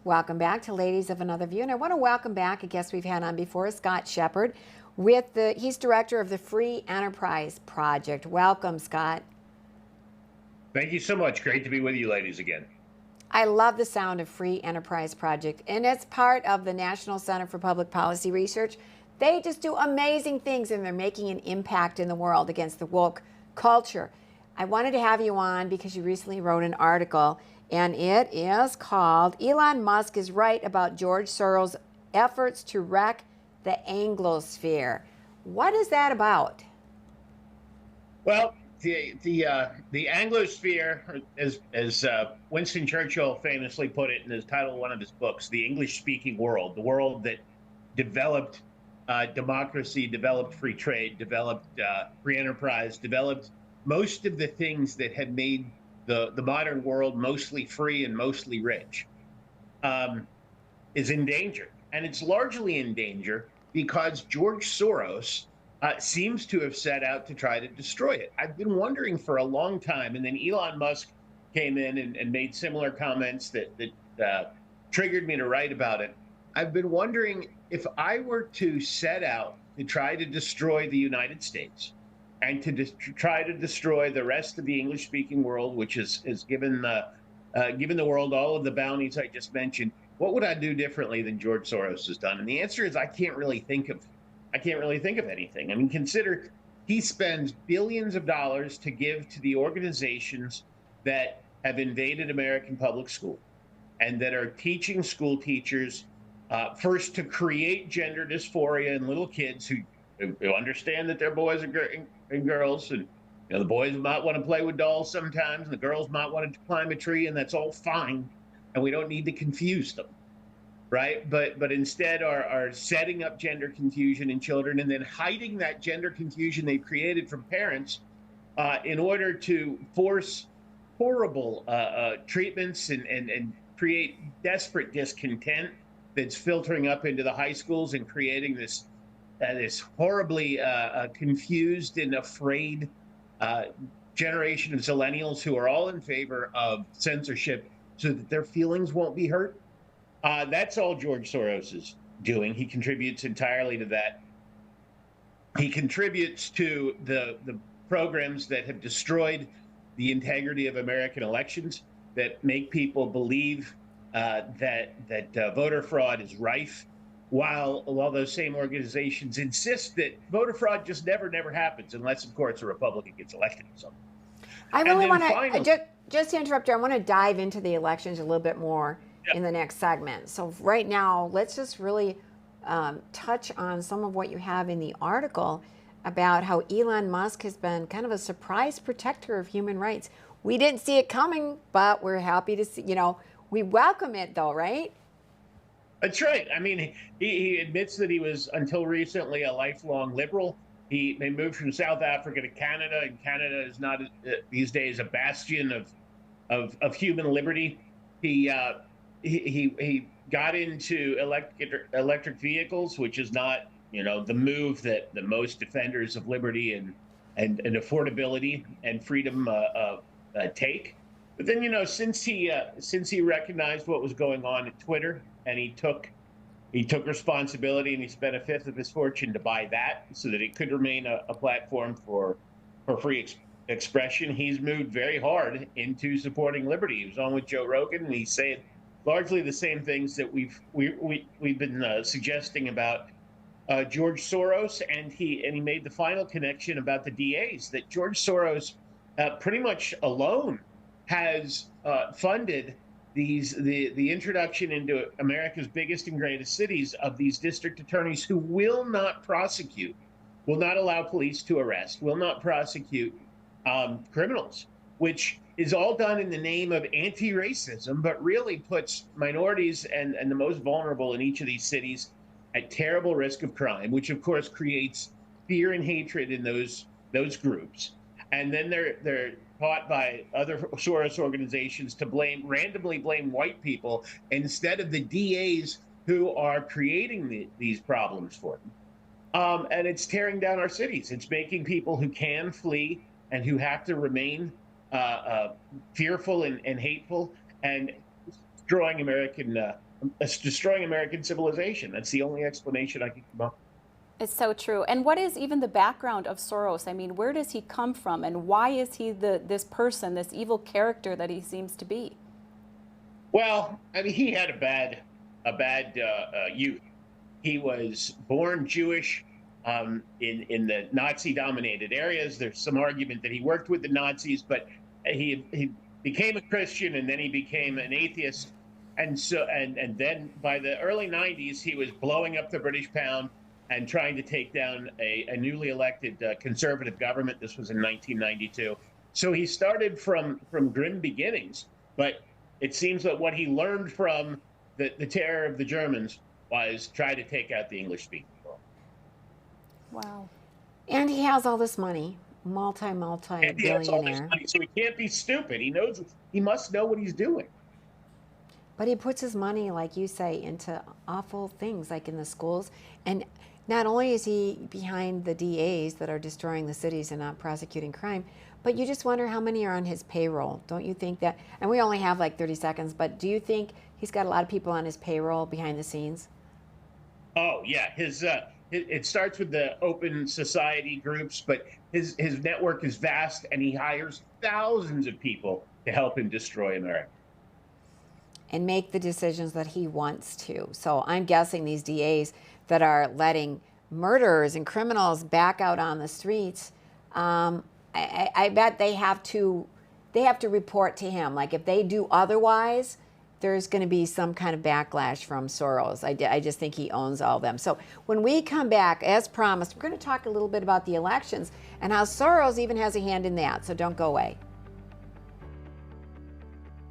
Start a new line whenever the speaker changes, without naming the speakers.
Welcome back to Ladies of Another View. And I want to welcome back a guest we've had on before, Scott Shepard, he's director of the Free Enterprise Project. Welcome, Scott.
Thank you so much. Great to be with you ladies again.
I love the sound of Free Enterprise Project, and it's part of the National Center for Public Policy Research. They just do amazing things, and they're making an impact in the world against the woke culture. I wanted to have you on because you recently wrote an article, and it is called Elon Musk is Right About George Soros' Efforts to Wreck the Anglosphere. What is that about?
Well, the Anglosphere, as Winston Churchill famously put it in his title of one of his books, the English-speaking world, the world that developed democracy, developed free trade, developed free enterprise, developed most of the things that had made the modern world mostly free and mostly rich, is in danger. And it's largely in danger because George Soros seems to have set out to try to destroy it. I've been wondering for a long time, and then Elon Musk came in and made similar comments that triggered me to write about it. I've been wondering if I were to set out to try to destroy the United States and to try to destroy the rest of the English-speaking world, which is given the world all of the bounties I just mentioned, what would I do differently than George Soros has done? And the answer is I can't really think of anything. I mean, consider he spends billions of dollars to give to the organizations that have invaded American public school and that are teaching school teachers first to create gender dysphoria in little kids who understand that they're boys and girls, and the boys might want to play with dolls sometimes, and the girls might want to climb a tree, and that's all fine, and we don't need to confuse them, right? But instead are setting up gender confusion in children and then hiding that gender confusion they've created from parents in order to force horrible treatments and create desperate discontent that's filtering up into the high schools and creating this horribly confused and afraid generation of zillennials who are all in favor of censorship so that their feelings won't be hurt. That's all George Soros is doing. He contributes entirely to that. He contributes to the programs that have destroyed the integrity of American elections, that make people believe that voter fraud is rife, while those same organizations insist that voter fraud just never happens unless, of course, a Republican gets elected. So,
I really want to, just to interrupt you, I want to dive into the elections a little bit more in the next segment. So right now, let's just really touch on some of what you have in the article about how Elon Musk has been kind of a surprise protector of human rights. We didn't see it coming, but we're happy to see, we welcome it though, right?
That's right. I mean, he admits that he was, until recently, a lifelong liberal. He moved from South Africa to Canada, and Canada is not these days a bastion of human liberty. He got into electric vehicles, which is not the move that the most defenders of liberty and affordability and freedom take. But then since he recognized what was going on at Twitter, and he took responsibility, and he spent a fifth of his fortune to buy that so that it could remain a platform for free expression. He's moved very hard into supporting liberty. He was on with Joe Rogan, and he's saying largely the same things that we've been suggesting about George Soros, and he made the final connection about the DAs, that George Soros pretty much alone has funded the introduction into America's biggest and greatest cities of these district attorneys who will not prosecute, will not allow police to arrest, will not prosecute criminals, which is all done in the name of anti-racism, but really puts minorities and the most vulnerable in each of these cities at terrible risk of crime, which of course creates fear and hatred in those groups. And then they're taught by other Soros organizations to randomly blame white people instead of the DAs who are creating these problems for them. And it's tearing down our cities. It's making people who can flee and who have to remain fearful and hateful, and destroying American destroying American civilization. That's the only explanation I can come up with.
It's so true. And what is even the background of Soros? I mean, where does he come from, and why is he this person, this evil character that he seems to be?
Well, I mean, he had a bad youth. He was born Jewish in the Nazi-dominated areas. There's some argument that he worked with the Nazis, but he became a Christian and then he became an atheist. And so and then by the early 90s, he was blowing up the British pound and trying to take down a newly elected conservative government. This was in 1992. So he started from grim beginnings, but it seems that what he learned from the terror of the Germans was try to take out the English-speaking world.
Wow.
And he has all this money,
And he has all this
multi-billionaire.
money, so he can't be stupid. He must know what he's doing.
But he puts his money, like you say, into awful things, like in the schools. And not only is he behind the DAs that are destroying the cities and not prosecuting crime, but you just wonder how many are on his payroll. Don't you think that? And we only have like 30 seconds, but do you think he's got a lot of people on his payroll behind the scenes?
Oh yeah, it starts with the open society groups, but his network is vast, and he hires thousands of people to help him destroy America.
And make the decisions that he wants to. So I'm guessing these DAs that are letting murderers and criminals back out on the streets, I bet they have to report to him. Like if they do otherwise, there's going to be some kind of backlash from Soros. I just think he owns all of them. So when we come back, as promised, we're going to talk a little bit about the elections and how Soros even has a hand in that. So don't go away.